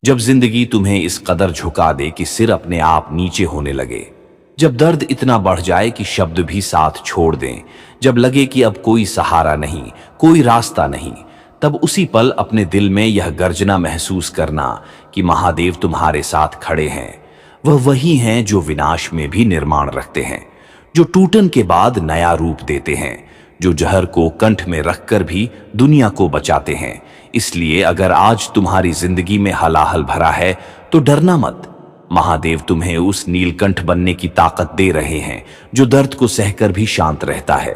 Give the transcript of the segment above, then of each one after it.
जब जिंदगी तुम्हें इस कदर झुका दे कि सिर अपने आप नीचे होने लगे, जब दर्द इतना बढ़ जाए कि शब्द भी साथ छोड़ दें, जब लगे कि अब कोई सहारा नहीं, कोई रास्ता नहीं, तब उसी पल अपने दिल में यह गर्जना महसूस करना कि महादेव तुम्हारे साथ खड़े हैं। वह वही हैं जो विनाश में भी निर्माण रखते हैं, जो टूटन के बाद नया रूप देते हैं, जो जहर को कंठ में रखकर भी दुनिया को बचाते हैं। इसलिए अगर आज तुम्हारी जिंदगी में हलाहल भरा है तो डरना मत। महादेव तुम्हें उस नीलकंठ बनने की ताकत दे रहे हैं जो दर्द को सहकर भी शांत रहता है।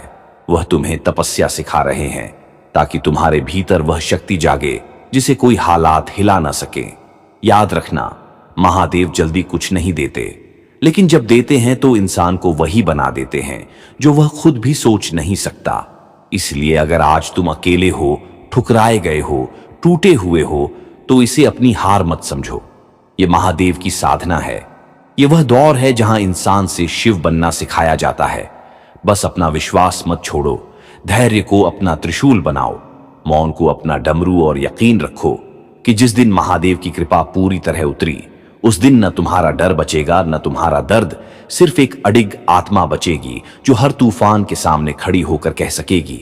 वह तुम्हें तपस्या सिखा रहे हैं ताकि तुम्हारे भीतर वह शक्ति जागे जिसे कोई हालात हिला ना सके। याद रखना, महादेव जल्दी कुछ नहीं देते, लेकिन जब देते हैं तो इंसान को वही बना देते हैं जो वह खुद भी सोच नहीं सकता। इसलिए अगर आज तुम अकेले हो, ठुकराए गए हो, टूटे हुए हो, तो इसे अपनी हार मत समझो। ये महादेव की साधना है। ये वह दौर है जहां इंसान से शिव बनना सिखाया जाता है। बस अपना विश्वास मत छोड़ो, धैर्य को अपना त्रिशूल बनाओ, मौन को अपना डमरू, और यकीन रखो कि जिस दिन महादेव की कृपा पूरी तरह उतरी, उस दिन न तुम्हारा डर बचेगा, न तुम्हारा दर्द। सिर्फ एक अडिग आत्मा बचेगी जो हर तूफान के सामने खड़ी होकर कह सकेगी,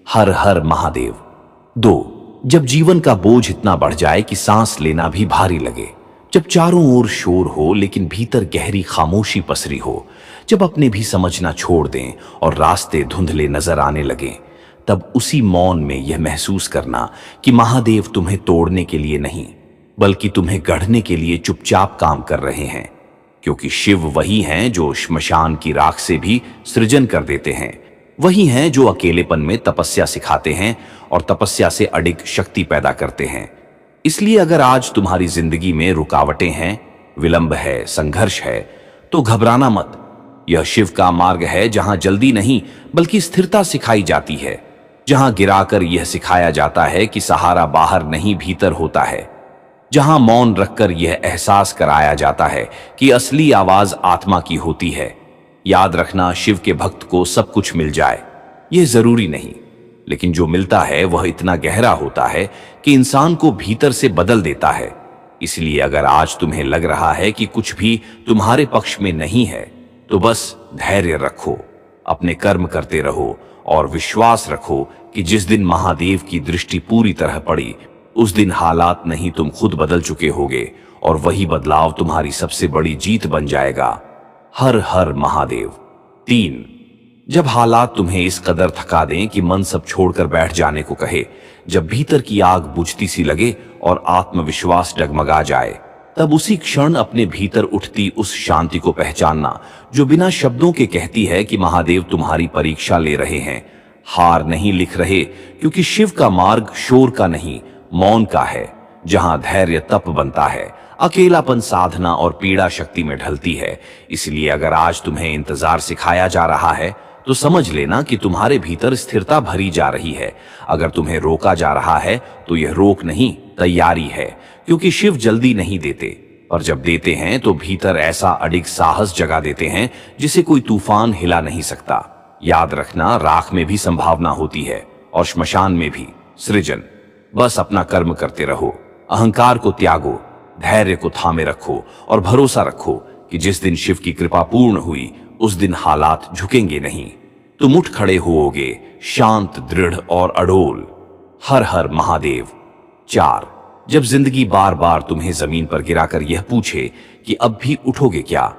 हर हर महादेव। 2, जब जीवन का बोझ इतना बढ़ जाए कि सांस लेना भी भारी लगे, जब चारों ओर शोर हो लेकिन भीतर गहरी खामोशी पसरी हो, जब अपने भी समझना छोड़ दें और रास्ते धुंधले नजर आने लगें, तब उसी मौन में यह महसूस करना कि महादेव तुम्हें तोड़ने के लिए नहीं, बल्कि तुम्हें गढ़ने के लिए चुपचाप काम कर रहे हैं। क्योंकि शिव वही हैं जो श्मशान की राख से भी सृजन कर देते हैं, वही हैं जो अकेलेपन में तपस्या सिखाते हैं और तपस्या से अडिग शक्ति पैदा करते हैं। इसलिए अगर आज तुम्हारी जिंदगी में रुकावटें हैं, विलंब है, संघर्ष है, तो घबराना मत। यह शिव का मार्ग है जहां जल्दी नहीं बल्कि स्थिरता सिखाई जाती है, जहां गिराकर यह सिखाया जाता है कि सहारा बाहर नहीं भीतर होता है, जहां मौन रखकर यह एहसास कराया जाता है कि असली आवाज आत्मा की होती है। याद रखना, शिव के भक्त को सब कुछ मिल जाए यह जरूरी नहीं, लेकिन जो मिलता है वह इतना गहरा होता है कि इंसान को भीतर से बदल देता है। इसलिए अगर आज तुम्हें लग रहा है कि कुछ भी तुम्हारे पक्ष में नहीं है, तो बस धैर्य रखो, अपने कर्म करते रहो और विश्वास रखो कि जिस दिन महादेव की दृष्टि पूरी तरह पड़ी, उस दिन हालात नहीं तुम खुद बदल चुके होगे और वही बदलाव तुम्हारी सबसे बड़ी जीत बन जाएगा। हर हर महादेव। 3, जब हालात तुम्हें इस कदर थका दें कि मन सब छोड़कर बैठ जाने को कहे, जब भीतर की आग बुझती सी लगे और आत्मविश्वास डगमगा जाए, तब उसी क्षण अपने भीतर उठती उस शांति को पहचानना जो बिना शब्दों के कहती है कि महादेव तुम्हारी परीक्षा ले रहे हैं, हार नहीं लिख रहे। क्योंकि शिव का मार्ग शोर का नहीं, मौन का है, जहां धैर्य तप बनता है, अकेलापन साधना और पीड़ा शक्ति में ढलती है। इसलिए अगर आज तुम्हें इंतजार सिखाया जा रहा है, तो समझ लेना कि तुम्हारे भीतर स्थिरता भरी जा रही है। अगर तुम्हें रोका जा रहा है तो यह रोक नहीं, तैयारी है। क्योंकि शिव जल्दी नहीं देते, और जब देते हैं तो भीतर ऐसा अडिग साहस जगा देते हैं जिसे कोई तूफान हिला नहीं सकता। याद रखना, राख में भी संभावना होती है और श्मशान में भी सृजन। बस अपना कर्म करते रहो, अहंकार को त्यागो, धैर्य को थामे रखो और भरोसा रखो कि जिस दिन शिव की कृपा पूर्ण हुई, उस दिन हालात झुकेंगे नहीं, तुम उठ खड़े होओगे, शांत, दृढ़ और अडोल। हर हर महादेव। 4, जब जिंदगी बार बार तुम्हें जमीन पर गिराकर यह पूछे कि अब भी उठोगे क्या,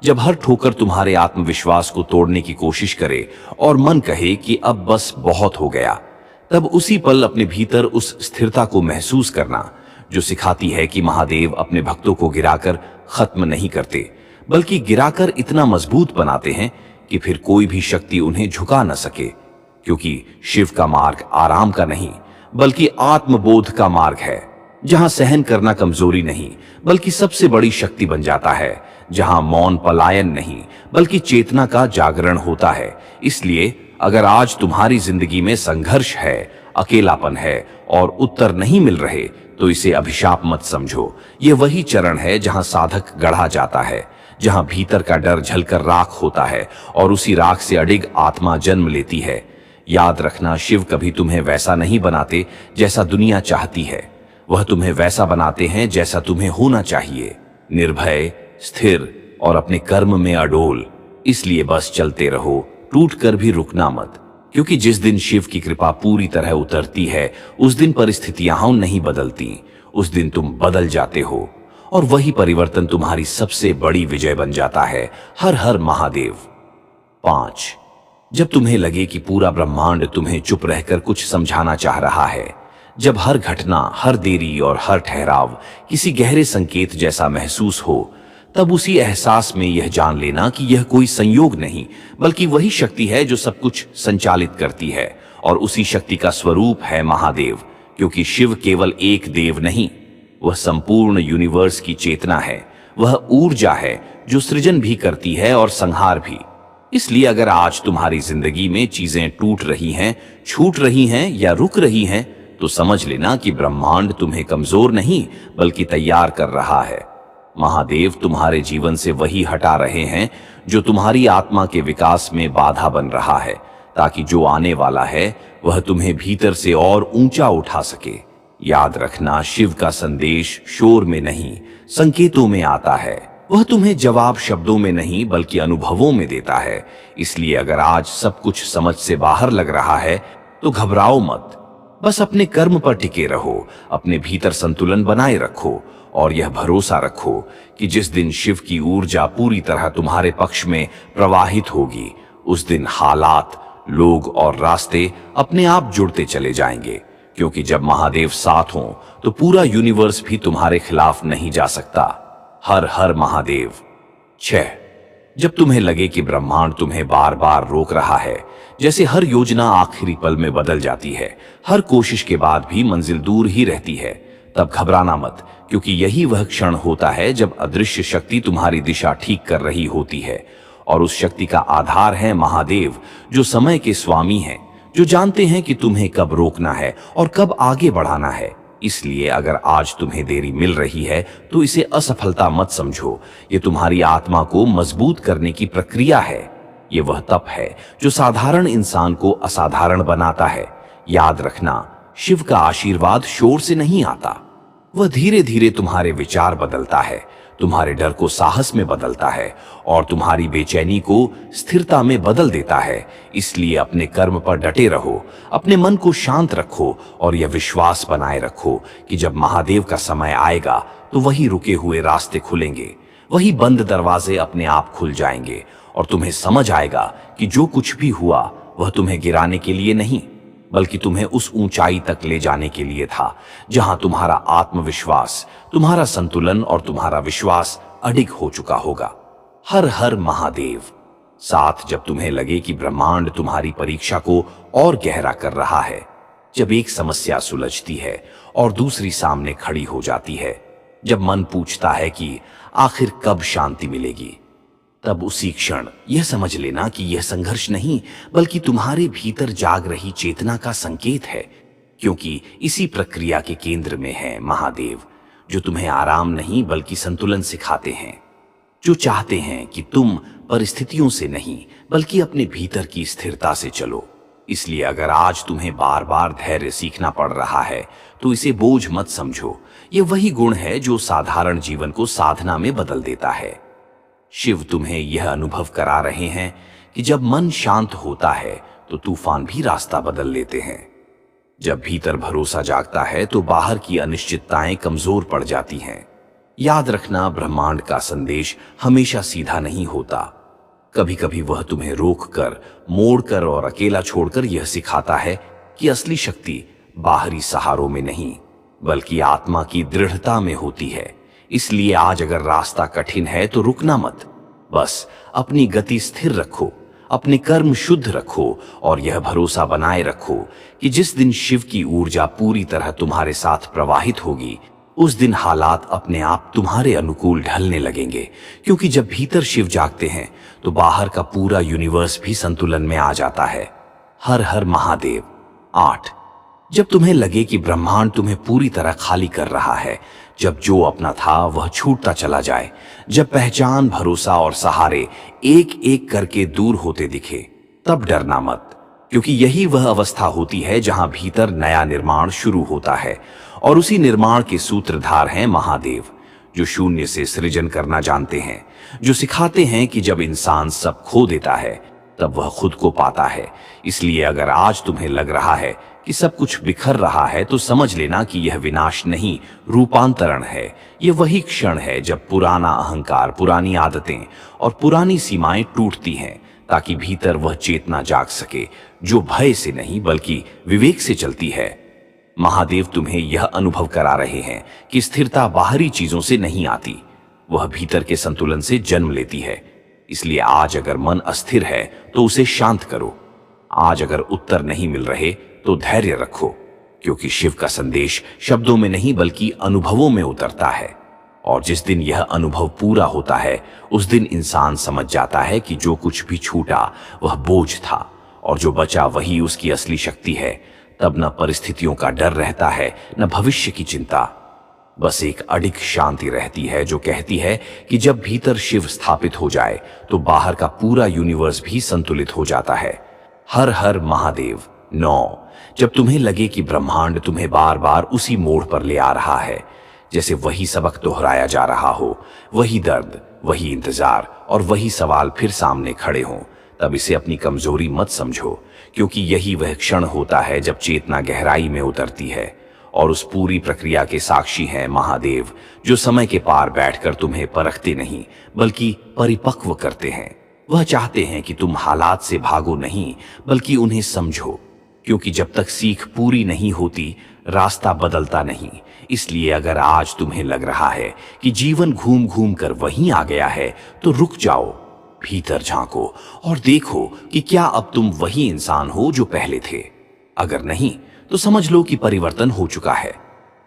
जब हर ठोकर तुम्हारे आत्मविश्वास को तोड़ने की कोशिश करे और मन कहे कि अब बस बहुत हो गया, तब उसी पल अपने भीतर उस स्थिरता को महसूस करना जो सिखाती है कि महादेव अपने भक्तों को गिराकर खत्म नहीं करते, बल्कि गिराकर इतना मजबूत बनाते हैं कि फिर कोई भी शक्ति उन्हें झुका न सके। क्योंकि शिव का मार्ग आराम का नहीं बल्कि आत्मबोध का मार्ग है, जहां सहन करना कमजोरी नहीं बल्कि सबसे बड़ी शक्ति बन जाता है, जहां मौन पलायन नहीं बल्कि चेतना का जागरण होता है। इसलिए अगर आज तुम्हारी जिंदगी में संघर्ष है, अकेलापन है और उत्तर नहीं मिल रहे, तो इसे अभिशाप मत समझो। ये वही चरण है जहां साधक गढ़ा जाता है, जहां भीतर का डर झलकर राख होता है और उसी राख से अडिग आत्मा जन्म लेती है। याद रखना, शिव कभी तुम्हें वैसा नहीं बनाते जैसा दुनिया चाहती है, वह तुम्हें वैसा बनाते हैं जैसा तुम्हें होना चाहिए, निर्भय, स्थिर और अपने कर्म में अडोल। इसलिए बस चलते रहो, टूट कर भी रुकना मत, क्योंकि जिस दिन शिव की कृपा पूरी तरह उतरती है उस दिन परिस्थितियां नहीं बदलती, उस दिन तुम बदल जाते हो और वही परिवर्तन तुम्हारी सबसे बड़ी विजय बन जाता है। हर हर महादेव। 5, जब तुम्हें लगे कि पूरा ब्रह्मांड तुम्हें चुप रहकर कुछ समझाना चाह रहा है, जब हर घटना, हर देरी और हर ठहराव किसी गहरे संकेत जैसा महसूस हो, तब उसी एहसास में यह जान लेना कि यह कोई संयोग नहीं बल्कि वही शक्ति है जो सब कुछ संचालित करती है, और उसी शक्ति का स्वरूप है महादेव। क्योंकि शिव केवल एक देव नहीं, वह संपूर्ण यूनिवर्स की चेतना है, वह ऊर्जा है जो सृजन भी करती है और संहार भी। इसलिए अगर आज तुम्हारी जिंदगी में चीजें टूट रही हैं, छूट रही हैं या रुक रही हैं, तो समझ लेना कि ब्रह्मांड तुम्हें कमजोर नहीं बल्कि तैयार कर रहा है। महादेव तुम्हारे जीवन से वही हटा रहे हैं जो तुम्हारी आत्मा के विकास में बाधा बन रहा है, ताकि जो आने वाला है वह तुम्हें भीतर से और ऊंचा उठा सके। याद रखना, शिव का संदेश शोर में नहीं, संकेतों में आता है। वह तुम्हें जवाब शब्दों में नहीं बल्कि अनुभवों में देता है। इसलिए अगर आज सब कुछ समझ से बाहर लग रहा है तो घबराओ मत, बस अपने कर्म पर टिके रहो, अपने भीतर संतुलन बनाए रखो और यह भरोसा रखो कि जिस दिन शिव की ऊर्जा पूरी तरह तुम्हारे पक्ष में प्रवाहित होगी, उस दिन हालात, लोग और रास्ते अपने आप जुड़ते चले जाएंगे। क्योंकि जब महादेव साथ हों तो पूरा यूनिवर्स भी तुम्हारे खिलाफ नहीं जा सकता। हर हर महादेव। 6, जब तुम्हें लगे कि ब्रह्मांड तुम्हें बार बार रोक रहा है, जैसे हर योजना आखिरी पल में बदल जाती है, हर कोशिश के बाद भी मंजिल दूर ही रहती है, तब घबराना मत, क्योंकि यही वह क्षण होता है जब अदृश्य शक्ति तुम्हारी दिशा ठीक कर रही होती है। और उस शक्ति का आधार है महादेव, जो समय के स्वामी हैं, जो जानते हैं कि तुम्हें कब रोकना है और कब आगे बढ़ाना है। इसलिए अगर आज तुम्हें देरी मिल रही है तो इसे असफलता मत समझो, ये तुम्हारी आत्मा को मजबूत करने की प्रक्रिया है। ये वह तप है जो साधारण इंसान को असाधारण बनाता है। याद रखना, शिव का आशीर्वाद शोर से नहीं आता, वह धीरे धीरे तुम्हारे विचार बदलता है, तुम्हारे डर को साहस में बदलता है और तुम्हारी बेचैनी को स्थिरता में बदल देता है। इसलिए अपने कर्म पर डटे रहो, अपने मन को शांत रखो और यह विश्वास बनाए रखो कि जब महादेव का समय आएगा तो वही रुके हुए रास्ते खुलेंगे, वही बंद दरवाजे अपने आप खुल जाएंगे और तुम्हें समझ आएगा कि जो कुछ भी हुआ वह तुम्हें गिराने के लिए नहीं बल्कि तुम्हें उस ऊंचाई तक ले जाने के लिए था जहां तुम्हारा आत्मविश्वास, तुम्हारा संतुलन और तुम्हारा विश्वास अडिग हो चुका होगा। हर हर महादेव। 7, जब तुम्हें लगे कि ब्रह्मांड तुम्हारी परीक्षा को और गहरा कर रहा है, जब एक समस्या सुलझती है और दूसरी सामने खड़ी हो जाती है, जब मन पूछता है कि आखिर कब शांति मिलेगी, तब उसी क्षण यह समझ लेना कि यह संघर्ष नहीं बल्कि तुम्हारे भीतर जाग रही चेतना का संकेत है। क्योंकि इसी प्रक्रिया के केंद्र में है महादेव, जो तुम्हें आराम नहीं बल्कि संतुलन सिखाते हैं, जो चाहते हैं कि तुम परिस्थितियों से नहीं बल्कि अपने भीतर की स्थिरता से चलो। इसलिए अगर आज तुम्हें बार बार धैर्य सीखना पड़ रहा है तो इसे बोझ मत समझो, यह वही गुण है जो साधारण जीवन को साधना में बदल देता है। शिव तुम्हें यह अनुभव करा रहे हैं कि जब मन शांत होता है तो तूफान भी रास्ता बदल लेते हैं। जब भीतर भरोसा जागता है तो बाहर की अनिश्चितताएं कमजोर पड़ जाती हैं। याद रखना, ब्रह्मांड का संदेश हमेशा सीधा नहीं होता। कभी कभी वह तुम्हें रोककर, मोड़कर और अकेला छोड़कर यह सिखाता है कि असली शक्ति बाहरी सहारों में नहीं बल्कि आत्मा की दृढ़ता में होती है। इसलिए आज अगर रास्ता कठिन है तो रुकना मत, बस अपनी गति स्थिर रखो, अपने कर्म शुद्ध रखो और यह भरोसा बनाए रखो कि जिस दिन शिव की ऊर्जा पूरी तरह तुम्हारे साथ प्रवाहित होगी, उस दिन हालात अपने आप तुम्हारे अनुकूल ढलने लगेंगे। क्योंकि जब भीतर शिव जागते हैं तो बाहर का पूरा यूनिवर्स भी संतुलन में आ जाता है। हर हर महादेव। 8, जब तुम्हें लगे कि ब्रह्मांड तुम्हें पूरी तरह खाली कर रहा है, जब जो अपना था वह छूटता चला जाए, जब पहचान, भरोसा और सहारे एक एक करके दूर होते दिखे, तब डरना मत, क्योंकि यही वह अवस्था होती है जहां भीतर नया निर्माण शुरू होता है और उसी निर्माण के सूत्रधार हैं महादेव, जो शून्य से सृजन करना जानते हैं, जो सिखाते हैं कि जब इंसान सब खो देता है तब वह खुद को पाता है। इसलिए अगर आज तुम्हें लग रहा है कि सब कुछ बिखर रहा है तो समझ लेना कि यह विनाश नहीं, रूपांतरण है। यह वही क्षण है जब पुराना अहंकार, पुरानी आदतें और पुरानी सीमाएं टूटती हैं, ताकि भीतर वह चेतना जाग सके जो भय से नहीं बल्कि विवेक से चलती है। महादेव तुम्हें यह अनुभव करा रहे हैं कि स्थिरता बाहरी चीजों से नहीं आती, वह भीतर के संतुलन से जन्म लेती है। इसलिए आज अगर मन अस्थिर है तो उसे शांत करो। आज अगर उत्तर नहीं मिल रहे तो धैर्य रखो, क्योंकि शिव का संदेश शब्दों में नहीं बल्कि अनुभवों में उतरता है। और जिस दिन यह अनुभव पूरा होता है उस दिन इंसान समझ जाता है कि जो कुछ भी छूटा वह बोझ था और जो बचा वही उसकी असली शक्ति है। तब न परिस्थितियों का डर रहता है, न भविष्य की चिंता। बस एक अडिग शांति रहती है जो कहती है कि जब भीतर शिव स्थापित हो जाए तो बाहर का पूरा यूनिवर्स भी संतुलित हो जाता है। हर हर महादेव। 9। जब तुम्हें लगे कि ब्रह्मांड तुम्हें बार बार उसी मोड़ पर ले आ रहा है, जैसे वही सबक दोहराया जा रहा हो, वही दर्द, वही इंतजार और वही सवाल फिर सामने खड़े हों, तब इसे अपनी कमजोरी मत समझो, क्योंकि यही वह क्षण होता है जब चेतना गहराई में उतरती है। और उस पूरी प्रक्रिया के साक्षी हैं महादेव, जो समय के पार बैठकर तुम्हें परखते नहीं बल्कि परिपक्व करते हैं। वह चाहते हैं कि तुम हालात से भागो नहीं बल्कि उन्हें समझो, क्योंकि जब तक सीख पूरी नहीं होती रास्ता बदलता नहीं। इसलिए अगर आज तुम्हें लग रहा है कि जीवन घूम घूम कर वहीं आ गया है तो रुक जाओ, भीतर झांको और देखो कि क्या अब तुम वही इंसान हो जो पहले थे। अगर नहीं तो समझ लो कि परिवर्तन हो चुका है,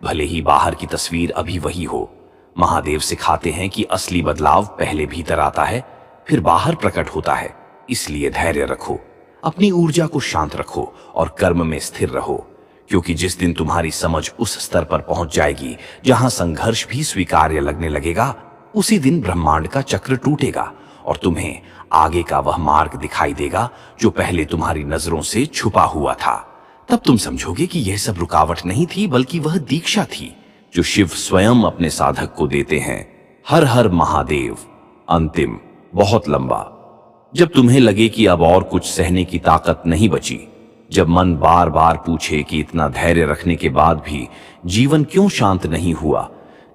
भले ही बाहर की तस्वीर अभी वही हो। महादेव सिखाते हैं कि असली बदलाव पहले भीतर आता है फिर बाहर प्रकट होता है। इसलिए धैर्य रखो, अपनी ऊर्जा को शांत रखो और कर्म में स्थिर रहो, क्योंकि जिस दिन तुम्हारी समझ उस स्तर पर पहुंच जाएगी जहां संघर्ष भी स्वीकार्य लगने लगेगा, उसी दिन ब्रह्मांड का चक्र टूटेगा और तुम्हें आगे का वह मार्ग दिखाई देगा जो पहले तुम्हारी नजरों से छुपा हुआ था। तब तुम समझोगे कि यह सब रुकावट नहीं थी बल्कि वह दीक्षा थी जो शिव स्वयं अपने साधक को देते हैं। हर हर महादेव। अंतिम, बहुत लंबा। जब तुम्हें लगे कि अब और कुछ सहने की ताकत नहीं बची, जब मन बार बार पूछे कि इतना धैर्य रखने के बाद भी जीवन क्यों शांत नहीं हुआ,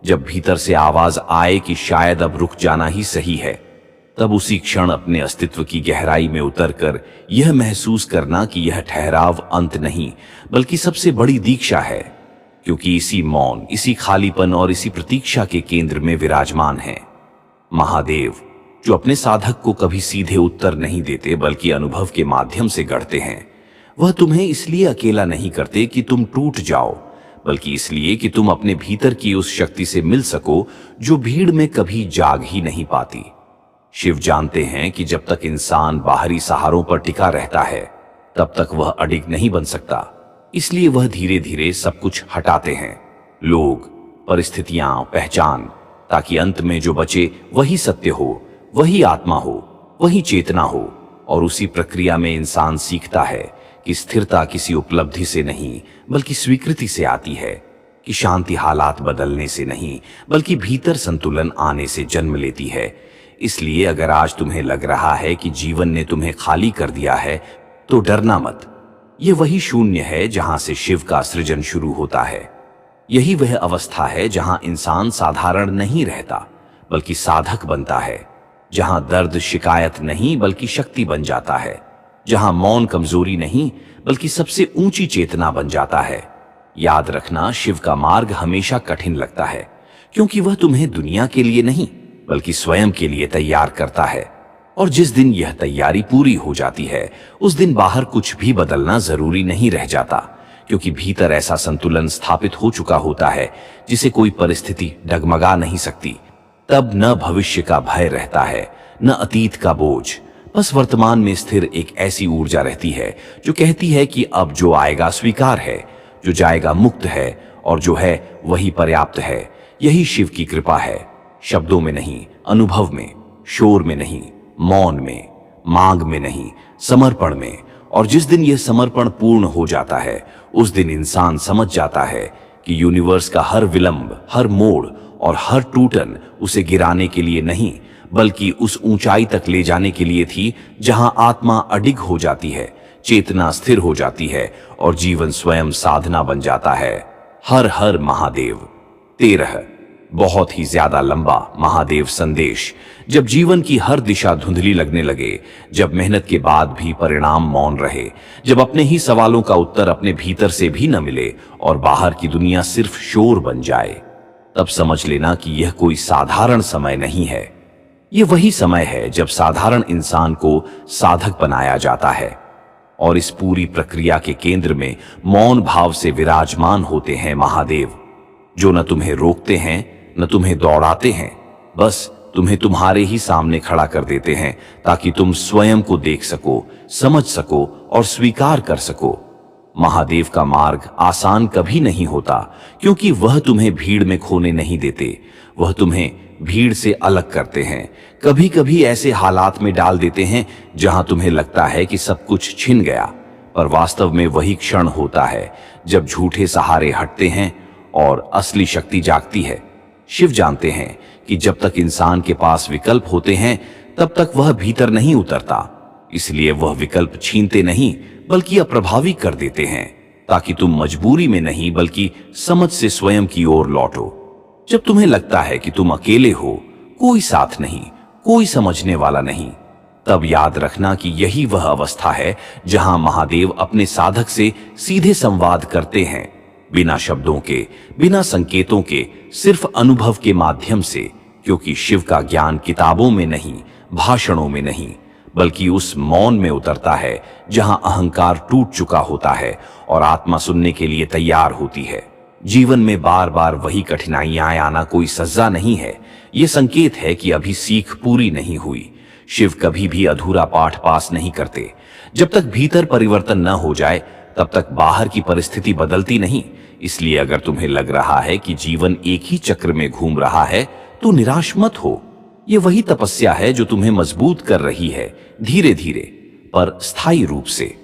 जब भीतर से आवाज आए कि शायद अब रुक जाना ही सही है, तब उसी क्षण अपने अस्तित्व की गहराई में उतरकर यह महसूस करना कि यह ठहराव अंत नहीं बल्कि सबसे बड़ी दीक्षा है, क्योंकि इसी मौन, इसी खालीपन और इसी प्रतीक्षा के केंद्र में विराजमान है महादेव, जो अपने साधक को कभी सीधे उत्तर नहीं देते बल्कि अनुभव के माध्यम से गढ़ते हैं। वह तुम्हें इसलिए अकेला नहीं करते कि तुम टूट जाओ, बल्कि इसलिए कि तुम अपने भीतर की उस शक्ति से मिल सको जो भीड़ में कभी जाग ही नहीं पाती। शिव जानते हैं कि जब तक इंसान बाहरी सहारों पर टिका रहता है तब तक वह अडिग नहीं बन सकता। इसलिए वह धीरे धीरे सब कुछ हटाते हैं, लोग, परिस्थितियां, पहचान, ताकि अंत में जो बचे वही सत्य हो, वही आत्मा हो, वही चेतना हो। और उसी प्रक्रिया में इंसान सीखता है कि स्थिरता किसी उपलब्धि से नहीं बल्कि स्वीकृति से आती है, कि शांति हालात बदलने से नहीं बल्कि भीतर संतुलन आने से जन्म लेती है। इसलिए अगर आज तुम्हें लग रहा है कि जीवन ने तुम्हें खाली कर दिया है तो डरना मत। यह वही शून्य है जहां से शिव का सृजन शुरू होता है। यही वह अवस्था है जहां इंसान साधारण नहीं रहता बल्कि साधक बनता है, जहां दर्द शिकायत नहीं बल्कि शक्ति बन जाता है, जहां मौन कमजोरी नहीं बल्कि सबसे ऊंची चेतना बन जाता है। याद रखना, शिव का मार्ग हमेशा कठिन लगता है, क्योंकि वह तुम्हें दुनिया के लिए नहीं बल्कि स्वयं के लिए तैयार करता है। और जिस दिन यह तैयारी पूरी हो जाती है उस दिन बाहर कुछ भी बदलना जरूरी नहीं रह जाता, क्योंकि भीतर ऐसा संतुलन स्थापित हो चुका होता है जिसे कोई परिस्थिति डगमगा नहीं सकती। तब न भविष्य का भय रहता है, न अतीत का बोझ, बस वर्तमान में स्थिर एक ऐसी ऊर्जा रहती है जो कहती है कि अब जो आएगा स्वीकार है, जो जाएगा मुक्त है और जो है वही पर्याप्त है। यही शिव की कृपा है, शब्दों में नहीं, अनुभव में, शोर में नहीं, मौन में, मांग में नहीं, समर्पण में। और जिस दिन यह समर्पण पूर्ण हो जाता है उस दिन इंसान समझ जाता है कि यूनिवर्स का हर विलंब, हर मोड़ और हर टूटन उसे गिराने के लिए नहीं, बल्कि उस ऊंचाई तक ले जाने के लिए थी जहां आत्मा अडिग हो जाती है, चेतना स्थिर हो जाती है और जीवन स्वयं साधना बन जाता है। हर हर महादेव। 13 बहुत ही ज्यादा लंबा महादेव संदेश। जब जीवन की हर दिशा धुंधली लगने लगे, जब मेहनत के बाद भी परिणाम मौन रहे, जब अपने ही सवालों का उत्तर अपने भीतर से भी न मिले और बाहर की दुनिया सिर्फ शोर बन जाए, तब समझ लेना कि यह कोई साधारण समय नहीं है। यह वही समय है जब साधारण इंसान को साधक बनाया जाता है और इस पूरी प्रक्रिया के केंद्र में मौन भाव से विराजमान होते हैं महादेव, जो न तुम्हें रोकते हैं न तुम्हें दौड़ाते हैं, बस तुम्हें तुम्हारे ही सामने खड़ा कर देते हैं ताकि तुम स्वयं को देख सको, समझ सको और स्वीकार कर सको। महादेव का मार्ग आसान कभी नहीं होता, क्योंकि वह तुम्हें भीड़ में खोने नहीं देते, वह तुम्हें भीड़ से अलग करते हैं। कभी कभी ऐसे हालात में डाल देते हैं जहां तुम्हें लगता है कि सब कुछ छिन गया, पर वास्तव में वही क्षण होता है जब झूठे सहारे हटते हैं और असली शक्ति जागती है। शिव जानते हैं कि जब तक इंसान के पास विकल्प होते हैं तब तक वह भीतर नहीं उतरता, इसलिए वह विकल्प छीनते नहीं बल्कि अप्रभावी कर देते हैं, ताकि तुम मजबूरी में नहीं बल्कि समझ से स्वयं की ओर लौटो। जब तुम्हें लगता है कि तुम अकेले हो, कोई साथ नहीं, कोई समझने वाला नहीं, तब याद रखना कि यही वह अवस्था है जहां महादेव अपने साधक से सीधे संवाद करते हैं, बिना शब्दों के, बिना संकेतों के, सिर्फ अनुभव के माध्यम से। क्योंकि शिव का ज्ञान किताबों में नहीं, भाषणों में नहीं, बल्कि उस मौन में उतरता है जहां अहंकार टूट चुका होता है और आत्मा सुनने के लिए तैयार होती है। जीवन में बार बार वही कठिनाइयां आना कोई सजा नहीं है, ये संकेत है कि अभी सीख पूरी नहीं हुई। शिव कभी भी अधूरा पाठ पास नहीं करते। जब तक भीतर परिवर्तन न हो जाए तब तक बाहर की परिस्थिति बदलती नहीं। इसलिए अगर तुम्हें लग रहा है कि जीवन एक ही चक्र में घूम रहा है तो निराश मत हो। ये वही तपस्या है जो तुम्हें मजबूत कर रही है, धीरे धीरे पर स्थायी रूप से।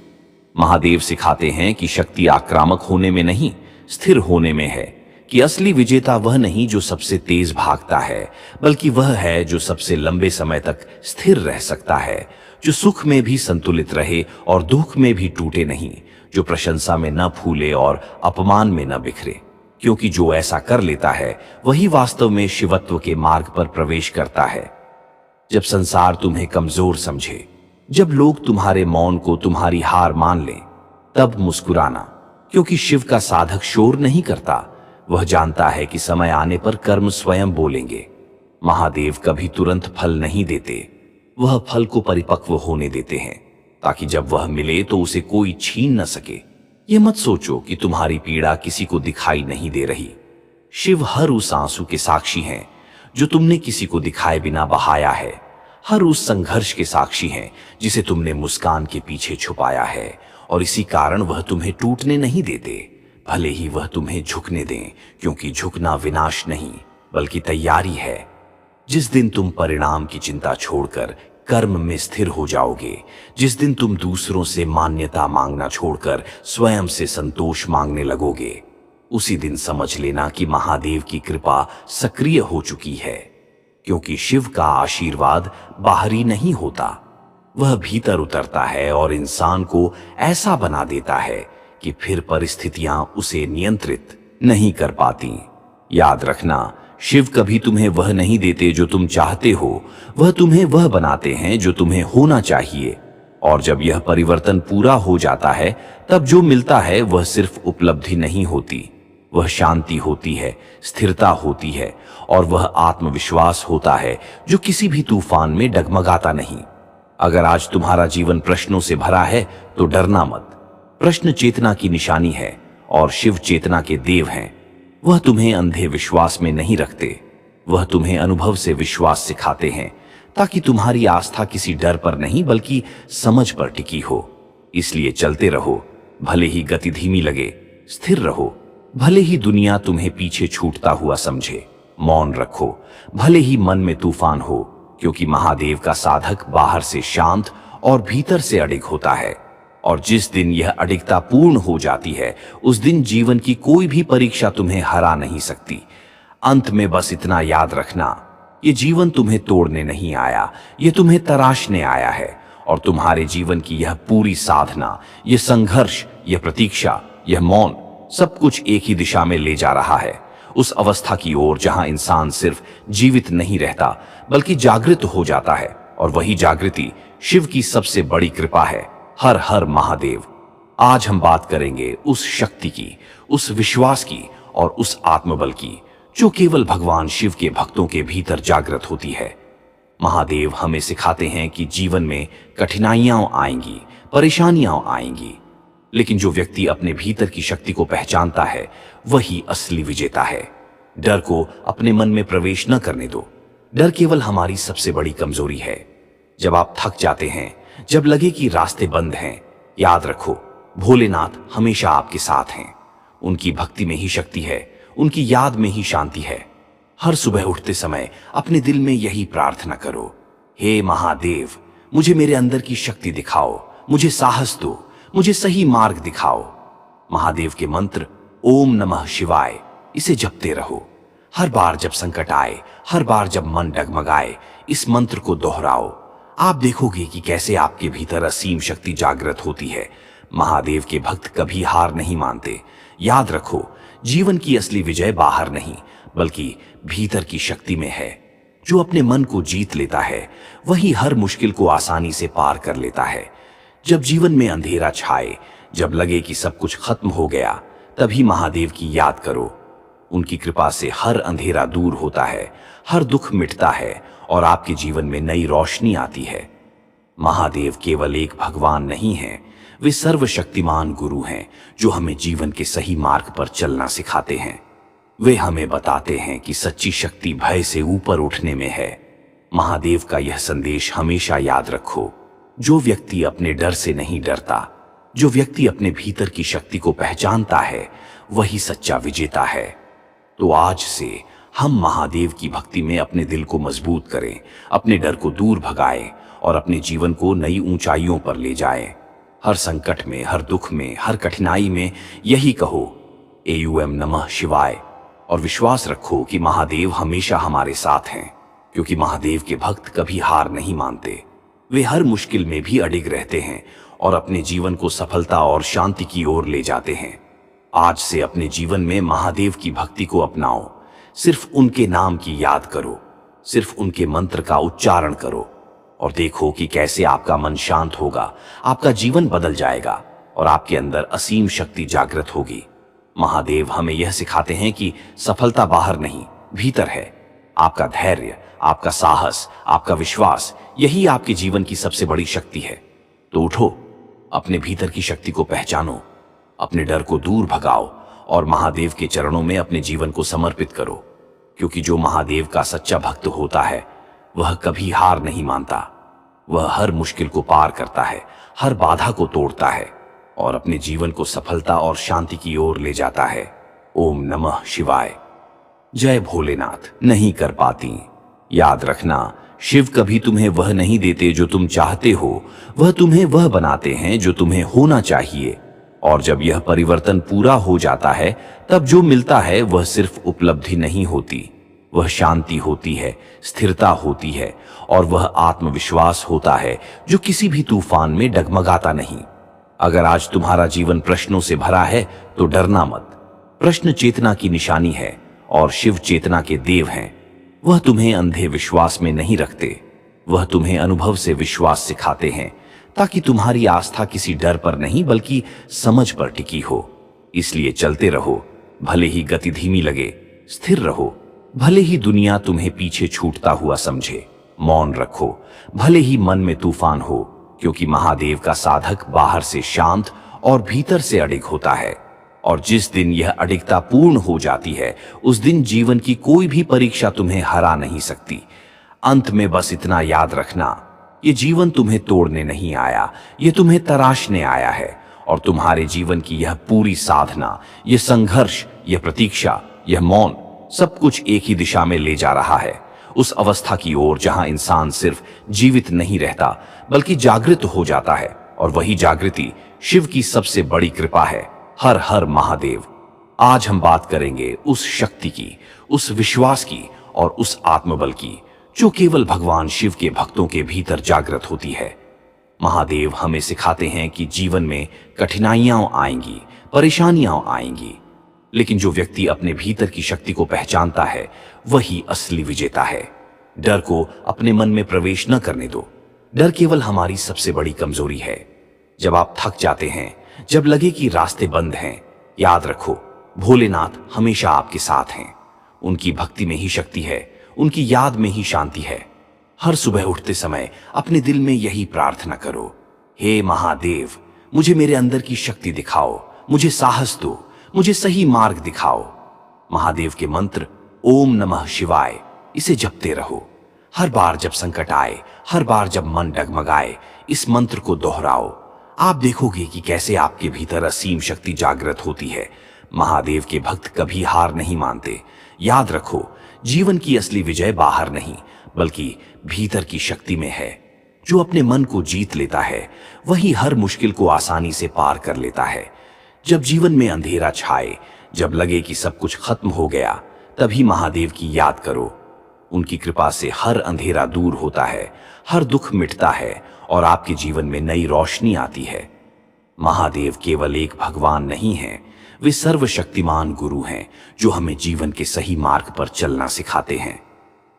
महादेव सिखाते हैं कि शक्ति आक्रामक होने में नहीं, स्थिर होने में है, कि असली विजेता वह नहीं जो सबसे तेज भागता है, बल्कि वह है जो सबसे लंबे समय तक स्थिर रह सकता है, जो सुख में भी संतुलित रहे और दुख में भी टूटे नहीं, जो प्रशंसा में न फूले और अपमान में न बिखरे। क्योंकि जो ऐसा कर लेता है वही वास्तव में शिवत्व के मार्ग पर प्रवेश करता है। जब संसार तुम्हें कमजोर समझे, जब लोग तुम्हारे मौन को तुम्हारी हार मान लें, तब मुस्कुराना, क्योंकि शिव का साधक शोर नहीं करता, वह जानता है कि समय आने पर कर्म स्वयं बोलेंगे। महादेव कभी तुरंत फल नहीं देते, वह फल को परिपक्व होने देते हैं, ताकि जब वह मिले तो उसे कोई छीन न सके। ये मत सोचो कि तुम्हारी पीड़ा किसी को दिखाई नहीं दे रही। शिव हर उस आंसू के साक्षी हैं जो तुमने किसी को दिखाए बिना बहाया है, हर उस संघर्ष के साक्षी हैं जिसे तुमने मुस्कान के पीछे छुपाया है, और इसी कारण वह तुम्हें टूटने नहीं देते, भले ही वह तुम्हें झुकने दें, क्योंकि झुकना विनाश नहीं बल्कि तैयारी है। जिस दिन तुम परिणाम की चिंता छोड़कर कर्म में स्थिर हो जाओगे, जिस दिन तुम दूसरों से मान्यता मांगना छोड़कर स्वयं से संतोष मांगने लगोगे, उसी दिन समझ लेना कि महादेव की कृपा सक्रिय हो चुकी है। क्योंकि शिव का आशीर्वाद बाहरी नहीं होता, वह भीतर उतरता है और इंसान को ऐसा बना देता है कि फिर परिस्थितियां उसे नियंत्रित नहीं कर पाती। याद रखना, शिव कभी तुम्हें वह नहीं देते जो तुम चाहते हो, वह तुम्हें वह बनाते हैं जो तुम्हें होना चाहिए। और जब यह परिवर्तन पूरा हो जाता है तब जो मिलता है वह सिर्फ उपलब्धि नहीं होती, वह शांति होती है, स्थिरता होती है, और वह आत्मविश्वास होता है जो किसी भी तूफान में डगमगाता नहीं। अगर आज तुम्हारा जीवन प्रश्नों से भरा है तो डरना मत। प्रश्न चेतना की निशानी है और शिव चेतना के देव हैं। वह तुम्हें अंधे विश्वास में नहीं रखते, वह तुम्हें अनुभव से विश्वास सिखाते हैं, ताकि तुम्हारी आस्था किसी डर पर नहीं बल्कि समझ पर टिकी हो। इसलिए चलते रहो, भले ही गति धीमी लगे, स्थिर रहो, भले ही दुनिया तुम्हें पीछे छूटता हुआ समझे, मौन रखो, भले ही मन में तूफान हो, क्योंकि महादेव का साधक बाहर से शांत और भीतर से अडिग होता है। और जिस दिन यह अडिगता पूर्ण हो जाती है, उस दिन जीवन की कोई भी परीक्षा तुम्हें हरा नहीं सकती। अंत में बस इतना याद रखना, ये जीवन तुम्हें तोड़ने नहीं आया, ये तुम्हें तराशने आया है। और तुम्हारे जीवन की यह पूरी साधना, यह संघर्ष, यह प्रतीक्षा, यह मौन, सब कुछ एक ही दिशा में ले जा रहा है, उस अवस्था की ओर जहां इंसान सिर्फ जीवित नहीं रहता बल्कि जागृत हो जाता है। और वही जागृति शिव की सबसे बड़ी कृपा है। हर हर महादेव। आज हम बात करेंगे उस शक्ति की, उस विश्वास की और उस आत्मबल की जो केवल भगवान शिव के भक्तों के भीतर जागृत होती है। महादेव हमें सिखाते हैं कि जीवन में कठिनाइयां आएंगी, परेशानियां आएंगी, लेकिन जो व्यक्ति अपने भीतर की शक्ति को पहचानता है वही असली विजेता है। डर को अपने मन में प्रवेश न करने दो। डर केवल हमारी सबसे बड़ी कमजोरी है। जब आप थक जाते हैं, जब लगे कि रास्ते बंद हैं, याद रखो भोलेनाथ हमेशा आपके साथ हैं। उनकी भक्ति में ही शक्ति है, उनकी याद में ही शांति है। हर सुबह उठते समय अपने दिल में यही प्रार्थना करो, हे महादेव, मुझे मेरे अंदर की शक्ति दिखाओ, मुझे साहस दो, मुझे सही मार्ग दिखाओ। महादेव के मंत्र ओम नमः शिवाय, इसे जपते रहो। हर बार जब संकट आए, हर बार जब मन डगमगाए, इस मंत्र को दोहराओ। आप देखोगे कि कैसे आपके भीतर असीम शक्ति जागृत होती है। महादेव के भक्त कभी हार नहीं मानते। याद रखो, जीवन की असली विजय बाहर नहीं बल्कि भीतर की शक्ति में है। जो अपने मन को जीत लेता है वही हर मुश्किल को आसानी से पार कर लेता है। जब जीवन में अंधेरा छाए, जब लगे कि सब कुछ खत्म हो गया, तभी महादेव की याद करो। उनकी कृपा से हर अंधेरा दूर होता है, हर दुख मिटता है और आपके जीवन में नई रोशनी आती है। महादेव केवल एक भगवान नहीं है, वे सर्वशक्तिमान गुरु हैं जो हमें जीवन के सही मार्ग पर चलना सिखाते हैं। वे हमें बताते हैं कि सच्ची शक्ति भय से ऊपर उठने में है। महादेव का यह संदेश हमेशा याद रखो, जो व्यक्ति अपने डर से नहीं डरता, जो व्यक्ति अपने भीतर की शक्ति को पहचानता है, वही सच्चा विजेता है। तो आज से हम महादेव की भक्ति में अपने दिल को मजबूत करें, अपने डर को दूर भगाएं और अपने जीवन को नई ऊंचाइयों पर ले जाएं। हर संकट में, हर दुख में, हर कठिनाई में यही कहो, एयूएम नमः शिवाय, और विश्वास रखो कि महादेव हमेशा हमारे साथ हैं, क्योंकि महादेव के भक्त कभी हार नहीं मानते। वे हर मुश्किल में भी अडिग रहते हैं और अपने जीवन को सफलता और शांति की ओर ले जाते हैं। आज से अपने जीवन में महादेव की भक्ति को अपनाओ। सिर्फ उनके नाम की याद करो, सिर्फ उनके मंत्र का उच्चारण करो और देखो कि कैसे आपका मन शांत होगा, आपका जीवन बदल जाएगा और आपके अंदर असीम शक्ति जागृत होगी। महादेव हमें यह सिखाते हैं कि सफलता बाहर नहीं, भीतर है। आपका धैर्य, आपका साहस, आपका विश्वास, यही आपके जीवन की सबसे बड़ी शक्ति है। तो उठो, अपने भीतर की शक्ति को पहचानो, अपने डर को दूर भगाओ और महादेव के चरणों में अपने जीवन को समर्पित करो, क्योंकि जो महादेव का सच्चा भक्त होता है वह कभी हार नहीं मानता। वह हर मुश्किल को पार करता है, हर बाधा को तोड़ता है और अपने जीवन को सफलता और शांति की ओर ले जाता है। ओम नमः शिवाय। जय भोलेनाथ। नहीं कर पाती, याद रखना, शिव कभी तुम्हें वह नहीं देते जो तुम चाहते हो, वह तुम्हें वह बनाते हैं जो तुम्हें होना चाहिए। और जब यह परिवर्तन पूरा हो जाता है, तब जो मिलता है वह सिर्फ उपलब्धि नहीं होती, वह शांति होती है, स्थिरता होती है और वह आत्मविश्वास होता है जो किसी भी तूफान में डगमगाता नहीं। अगर आज तुम्हारा जीवन प्रश्नों से भरा है तो डरना मत। प्रश्न चेतना की निशानी है और शिव चेतना के देव हैं। वह तुम्हें अंधे विश्वास में नहीं रखते, वह तुम्हें अनुभव से विश्वास सिखाते हैं, ताकि तुम्हारी आस्था किसी डर पर नहीं बल्कि समझ पर टिकी हो। इसलिए चलते रहो, भले ही गति धीमी लगे, स्थिर रहो, भले ही दुनिया तुम्हें पीछे छूटता हुआ समझे। मौन रखो, भले ही मन में तूफान हो, क्योंकि महादेव का साधक बाहर से शांत और भीतर से अडिग होता है। और जिस दिन यह अडिगता पूर्ण हो जाती है, उस दिन जीवन की कोई भी परीक्षा तुम्हें हरा नहीं सकती। अंत में बस इतना याद रखना, ये जीवन तुम्हें तोड़ने नहीं आया, ये तुम्हें तराशने आया है। और तुम्हारे जीवन की यह पूरी साधना, यह संघर्ष, यह प्रतीक्षा, यह मौन, सब कुछ एक ही दिशा में ले जा रहा है, उस अवस्था की ओर जहां इंसान सिर्फ जीवित नहीं रहता बल्कि जागृत हो जाता है। और वही जागृति शिव की सबसे बड़ी कृपा है। हर हर महादेव। आज हम बात करेंगे उस शक्ति की, उस विश्वास की और उस आत्मबल की जो केवल भगवान शिव के भक्तों के भीतर जागृत होती है। महादेव हमें सिखाते हैं कि जीवन में कठिनाइयां आएंगी, परेशानियां आएंगी, लेकिन जो व्यक्ति अपने भीतर की शक्ति को पहचानता है वही असली विजेता है। डर को अपने मन में प्रवेश न करने दो। डर केवल हमारी सबसे बड़ी कमजोरी है। जब आप थक जाते हैं, जब लगे कि रास्ते बंद हैं, याद रखो भोलेनाथ हमेशा आपके साथ हैं। उनकी भक्ति में ही शक्ति है, उनकी याद में ही शांति है। हर सुबह उठते समय अपने दिल में यही प्रार्थना करो, हे महादेव, मुझे मेरे अंदर की शक्ति दिखाओ, मुझे साहस दो, मुझे सही मार्ग दिखाओ। महादेव के मंत्र ओम नमः शिवाय, इसे जपते रहो। हर बार जब संकट आए, हर बार जब मन डगमगाए, इस मंत्र को दोहराओ। आप देखोगे कि कैसे आपके भीतर असीम शक्ति जागृत होती है। महादेव के भक्त कभी हार नहीं मानते। याद रखो, जीवन की असली विजय बाहर नहीं बल्कि भीतर की शक्ति में है। जो अपने मन को जीत लेता है वही हर मुश्किल को आसानी से पार कर लेता है। जब जीवन में अंधेरा छाए, जब लगे कि सब कुछ खत्म हो गया, तभी महादेव की याद करो। उनकी कृपा से हर अंधेरा दूर होता है, हर दुख मिटता है और आपके जीवन में नई रोशनी आती है। महादेव केवल एक भगवान नहीं है, वे सर्वशक्तिमान गुरु हैं जो हमें जीवन के सही मार्ग पर चलना सिखाते हैं।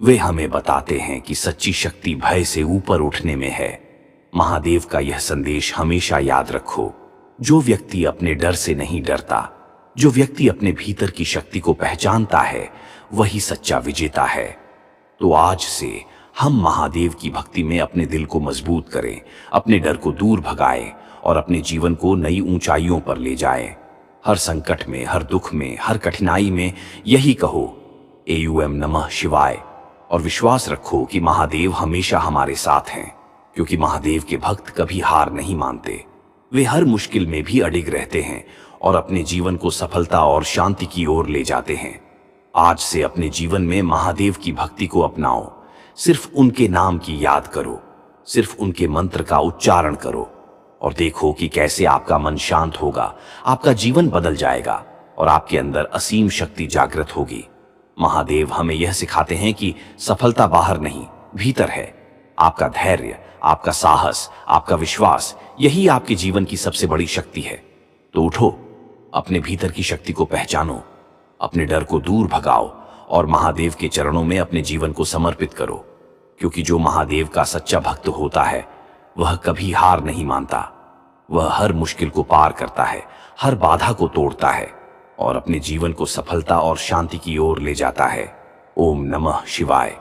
वे हमें बताते हैं कि सच्ची शक्ति भय से ऊपर उठने में है। महादेव का यह संदेश हमेशा याद रखो, जो व्यक्ति अपने डर से नहीं डरता, जो व्यक्ति अपने भीतर की शक्ति को पहचानता है, वही सच्चा विजेता है। तो आज से हम महादेव की भक्ति में अपने दिल को मजबूत करें, अपने डर को दूर भगाएं और अपने जीवन को नई ऊंचाइयों पर ले जाएं। हर संकट में, हर दुख में, हर कठिनाई में यही कहो, एयूएम नमः शिवाय, और विश्वास रखो कि महादेव हमेशा हमारे साथ हैं, क्योंकि महादेव के भक्त कभी हार नहीं मानते। वे हर मुश्किल में भी अडिग रहते हैं और अपने जीवन को सफलता और शांति की ओर ले जाते हैं। आज से अपने जीवन में महादेव की भक्ति को अपनाओ। सिर्फ उनके नाम की याद करो, सिर्फ उनके मंत्र का उच्चारण करो और देखो कि कैसे आपका मन शांत होगा, आपका जीवन बदल जाएगा और आपके अंदर असीम शक्ति जागृत होगी। महादेव हमें यह सिखाते हैं कि सफलता बाहर नहीं, भीतर है। आपका धैर्य, आपका साहस, आपका विश्वास, यही आपके जीवन की सबसे बड़ी शक्ति है। तो उठो, अपने भीतर की शक्ति को पहचानो, अपने डर को दूर भगाओ और महादेव के चरणों में अपने जीवन को समर्पित करो, क्योंकि जो महादेव का सच्चा भक्त होता है वह कभी हार नहीं मानता। वह हर मुश्किल को पार करता है, हर बाधा को तोड़ता है और अपने जीवन को सफलता और शांति की ओर ले जाता है। ओम नमः शिवाय।